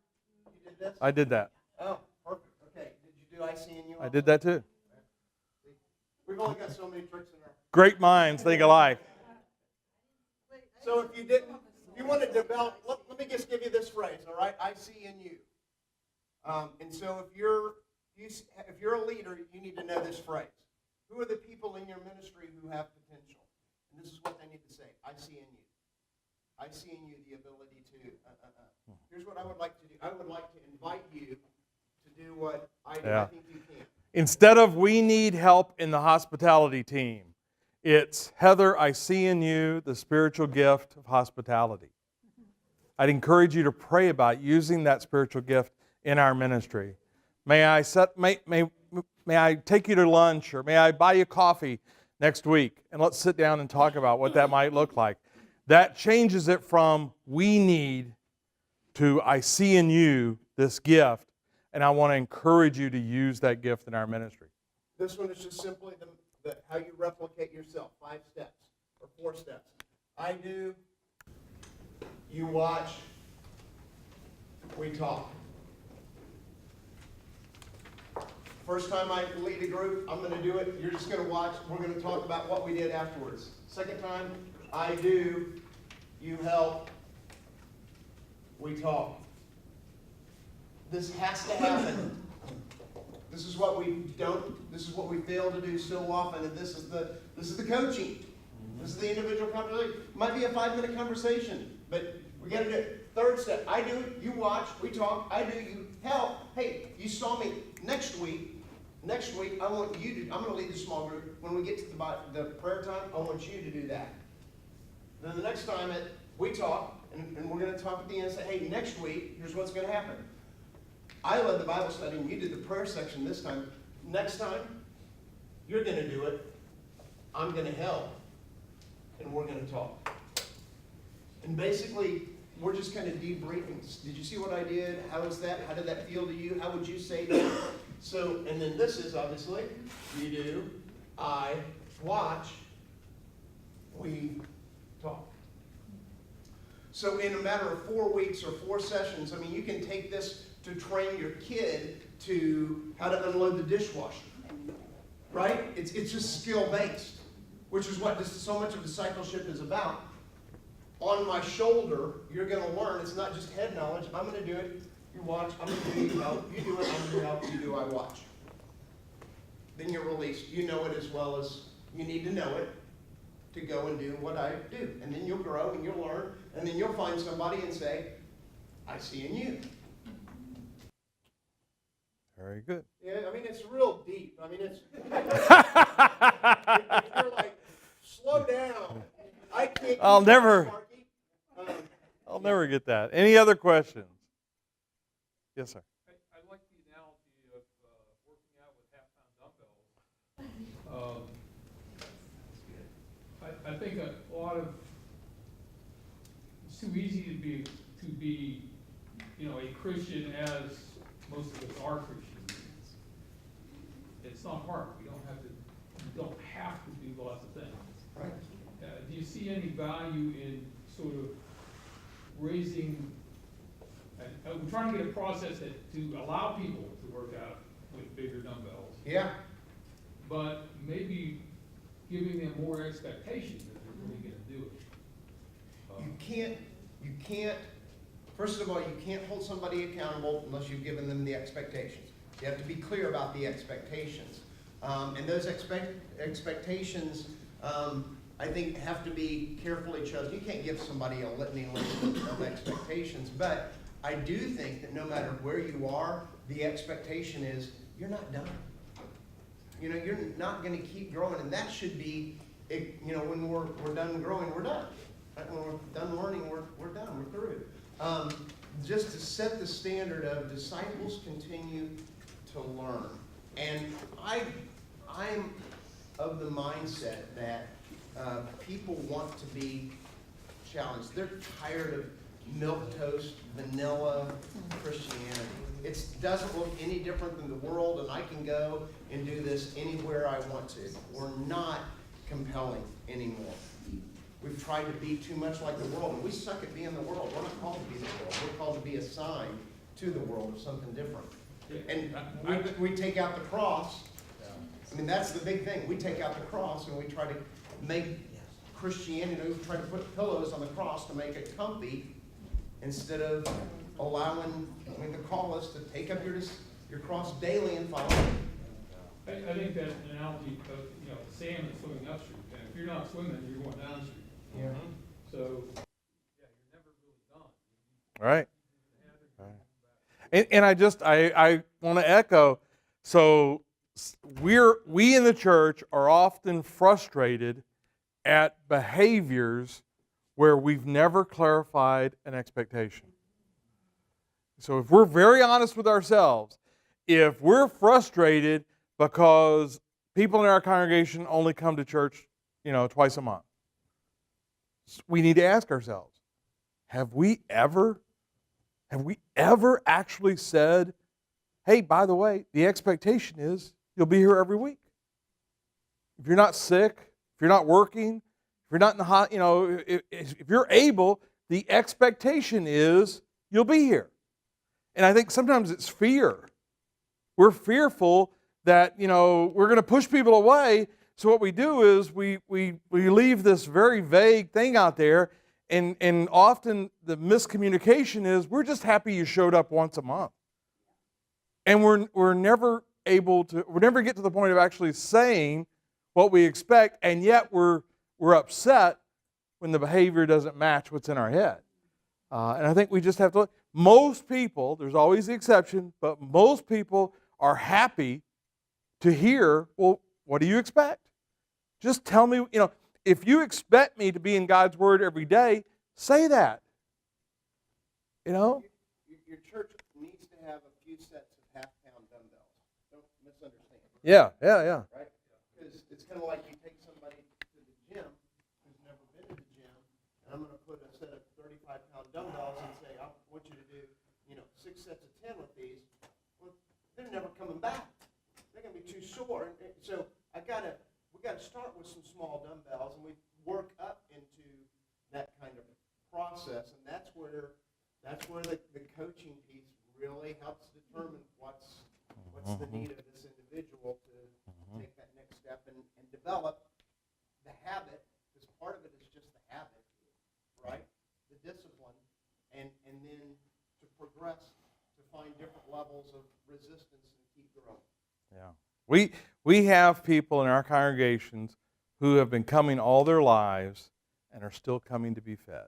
You did this? I did that. Oh, perfect. Okay. Did you do ICNU? I did that too. We've only got so many tricks in our... Great minds think alike. So if you want to develop, let me just give you this phrase, all right? I see in you. And so if you're a leader, you need to know this phrase. Who are the people in your ministry who have potential? And this is what they need to say. I see in you. I see in you the ability to... Here's what I would like to do. I would like to invite you to do what I do. I think you can. Instead of we need help in the hospitality team, it's Heather, I see in you the spiritual gift of hospitality. I'd encourage you to pray about using that spiritual gift in our ministry. May I take you to lunch, or may I buy you coffee next week, and let's sit down and talk about what that might look like. That changes it from we need to I see in you this gift, and I want to encourage you to use that gift in our ministry. This one is just simply how you replicate yourself. 5 steps or 4 steps. I do, you watch, we talk. First time I lead a group, I'm going to do it. You're just going to watch. We're going to talk about what we did afterwards. Second time, I do, you help, we talk. This has to happen. This is what we fail to do so often, and this is the coaching. This is the individual conversation. It might be a 5-minute conversation, but we got to do it. Third step, I do, you watch, we talk, I do, you help. Hey, you saw me next week, I want you to, I'm going to lead the small group. When we get to the prayer time, I want you to do that. Then the next time we talk, and we're going to talk at the end and say, hey, next week, here's what's going to happen. I led the Bible study, and you did the prayer section this time. Next time, you're going to do it. I'm going to help, and we're going to talk. And basically, we're just kind of debriefing. Did you see what I did? How was that? How did that feel to you? How would you say that? So, and then this is obviously, you do, I watch, we talk. So in a matter of 4 weeks or 4 sessions, I mean, you can take this to train your kid to how to unload the dishwasher, right? It's just skill-based, which is what so much of discipleship is about. On my shoulder, you're going to learn. It's not just head knowledge. I'm going to do it. You watch. I'm going to do you help. You do it. I'm going to help. You do. I watch. Then you're released. You know it as well as you need to know it to go and do what I do. And then you'll grow and you'll learn. And then you'll find somebody and say, I see in you. Very good. Yeah, I mean, it's real deep. I mean, it's... if you're like, slow down. I can't... I'll never get that. Any other questions? Yes, sir. I like the analogy of working out with half-pound dumbbells. I think a lot of it's too easy to be a Christian, as most of us are Christians. It's not hard. We don't have to do lots of things. Right. Do you see any value in sort of raising, we're trying to get a process to allow people to work out with bigger dumbbells, Yeah. but maybe giving them more expectations that they're really going to do it. You can't, first of all, you can't hold somebody accountable unless you've given them the expectations. You have to be clear about the expectations. And those expectations, I think, have to be carefully chosen. You can't give somebody a litany list of expectations, but I do think that no matter where you are, the expectation is you're not done. You know, you're not going to keep growing, and that should be, you know, when we're done growing, we're done. When we're done learning, we're done, we're through. Just to set the standard of disciples continue to learn. And I'm of the mindset that people want to be challenged. They're tired of milquetoast, vanilla Christianity. It doesn't look any different than the world, and I can go and do this anywhere I want to. We're not compelling anymore. We've tried to be too much like the world, and we suck at being the world. We're not called to be the world. We're called to be a sign to the world of something different. And we take out the cross. I mean, that's the big thing. We take out the cross and we try to make Christianity, we try to put pillows on the cross to make it comfy instead of allowing the call us to take up your cross daily and follow him. I think that analogy of, you know, salmon swimming upstream. And if you're not swimming, you're going downstream. Yeah. So, yeah, you're never really done. Right. And I want to echo, so we in the church are often frustrated at behaviors where we've never clarified an expectation. So if we're very honest with ourselves, if we're frustrated because people in our congregation only come to church, you know, twice a month, we need to ask ourselves, have we ever actually said, hey, by the way, the expectation is you'll be here every week. If you're not sick, if you're not working, if you're not in the you know, if you're able, the expectation is you'll be here. And I think sometimes it's fear. We're fearful that, you know, we're going to push people away. So what we do is we leave this very vague thing out there, and often the miscommunication is we're just happy you showed up once a month. And we're never get to the point of actually saying what we expect, and yet we're upset when the behavior doesn't match what's in our head. And I think we just have to, most people, there's always the exception, but most people are happy to hear, well, what do you expect? Just tell me, you know, if you expect me to be in God's Word every day, say that. You know? Your church needs to have a few sets of half-pound dumbbells. Don't misunderstand. Yeah. Right? Because it's kind of like you take somebody to the gym who's never been to the gym, and I'm going to put a set of 35-pound dumbbells and say, I want you to do, 6 sets of 10 with these. Well, they're never coming back. They're going to be too sore. And so we got to start with some small dumbbells, and we work up into that kind of process, and that's where the coaching piece really helps determine what's the need of this individual to take that next step and develop the habit, because part of it is just the habit, right? The discipline, and then to progress, to find different levels of resistance and keep growing. Yeah. We have people in our congregations who have been coming all their lives and are still coming to be fed.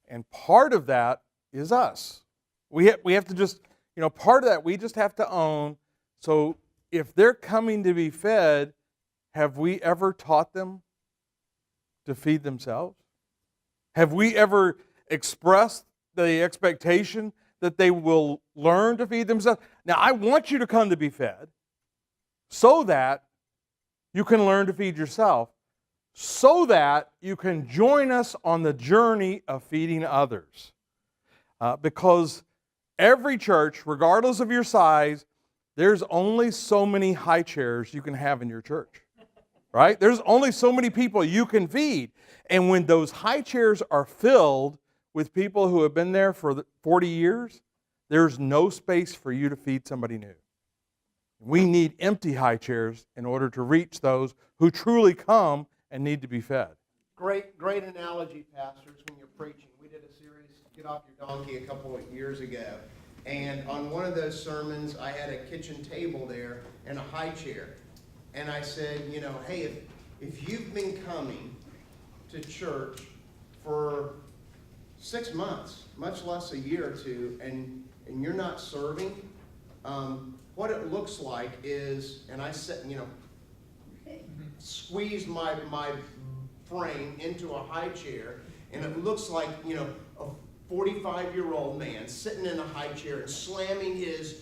And part of that is us. We have to just, part of that we just have to own. So if they're coming to be fed, have we ever taught them to feed themselves? Have we ever expressed the expectation that they will learn to feed themselves? Now, I want you to come to be fed so that you can learn to feed yourself, so that you can join us on the journey of feeding others. Because every church, regardless of your size, there's only so many high chairs you can have in your church, right? There's only so many people you can feed. And when those high chairs are filled with people who have been there for 40 years, there's no space for you to feed somebody new. We need empty high chairs in order to reach those who truly come and need to be fed. Great analogy, pastors, when you're preaching. We did a series, Get Off Your Donkey, a couple of years ago. And on one of those sermons, I had a kitchen table there and a high chair. And I said, hey, if you've been coming to church for 6 months, much less a year or two, and you're not serving, what it looks like is, and I said, squeeze my frame into a high chair, and it looks like, a 45-year-old man sitting in a high chair and slamming his,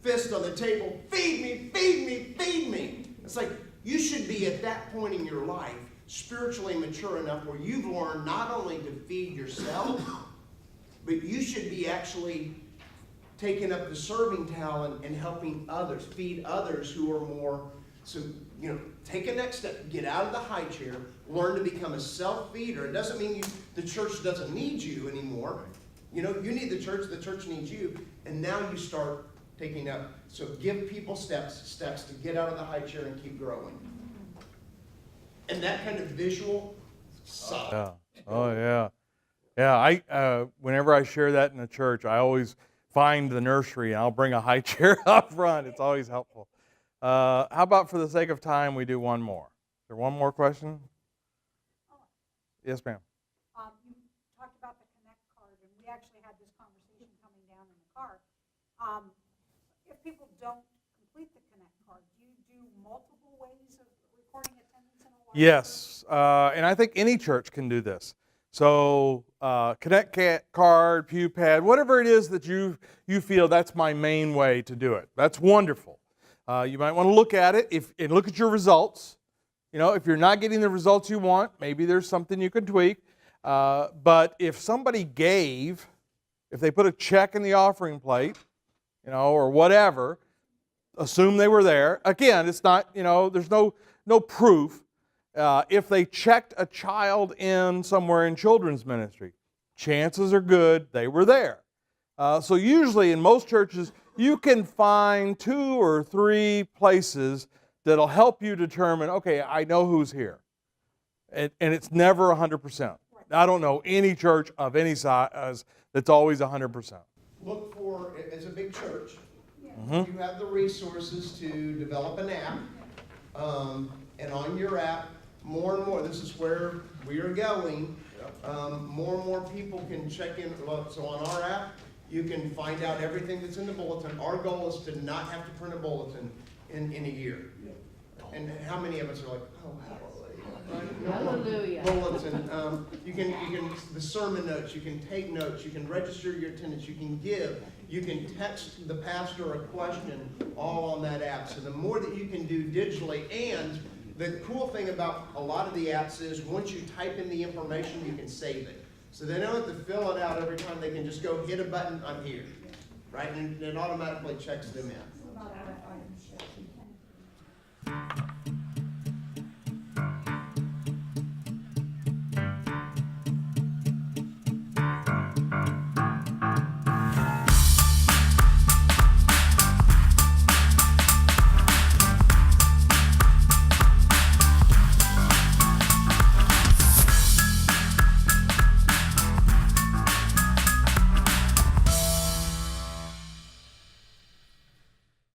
fist on the table, feed me, feed me, feed me. It's like, you should be at that point in your life spiritually mature enough where you've learned not only to feed yourself, but you should be actually taking up the serving talent and helping others, feed others who are more, so, take a next step, get out of the high chair, learn to become a self-feeder. It doesn't mean the church doesn't need you anymore. You need the church needs you, and now you start taking up. So give people steps to get out of the high chair and keep growing. And that kind of visual, solid. Yeah. Oh, yeah. Yeah, whenever I share that in the church, I always find the nursery, and I'll bring a high chair up front. It's always helpful. How about for the sake of time, we do one more? Is there one more question? Yes, ma'am. You talked about the Connect card, and we actually had this conversation coming down in the car. If people don't complete the Connect card, do you do multiple ways of recording attendance in a while? Yes, and I think any church can do this. So Connect card, pew pad, whatever it is that you feel that's my main way to do it. That's wonderful. You might want to look at it and look at your results. If you're not getting the results you want, maybe there's something you can tweak. But if somebody gave, if they put a check in the offering plate, or whatever, assume they were there. Again, it's not, there's no proof. If they checked a child in somewhere in children's ministry, chances are good they were there. So usually in most churches, you can find 2 or 3 places that'll help you determine, okay, I know who's here. And it's never 100%. I don't know any church of any size that's always 100%. Look for, as a big church, you have the resources to develop an app. And on your app, more and more, this is where we are going, more and more people can check in. So on our app, you can find out everything that's in the bulletin. Our goal is to not have to print a bulletin in a year. And how many of us are like, oh, hallelujah. Hallelujah. Bulletin. You can the sermon notes. You can take notes. You can register your attendance. You can give. You can text the pastor a question, all on that app. So the more that you can do digitally, and the cool thing about a lot of the apps is once you type in the information, you can save it. So they don't have to fill it out every time. They can just go hit a button, I'm here, right? And it automatically checks them in.